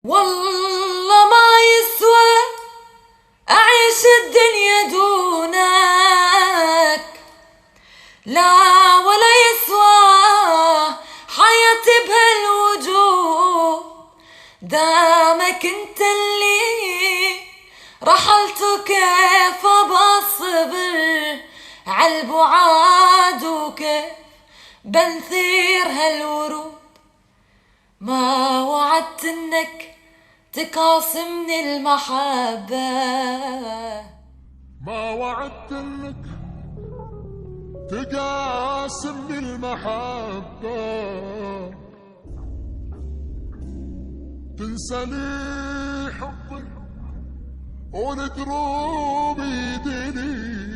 والله ما يسوى أعيش الدنيا دونك، لا ولا يسوى حياتي بهالوجود، دامك انت اللي رحلت وكيف بصبر عالبعاد وكيف بنثير هالورود. ما وعدت انك تقاسمني المحبة، ما وعدت انك تقاسمني المحبة، تنسى لي حبك ولدروب يديني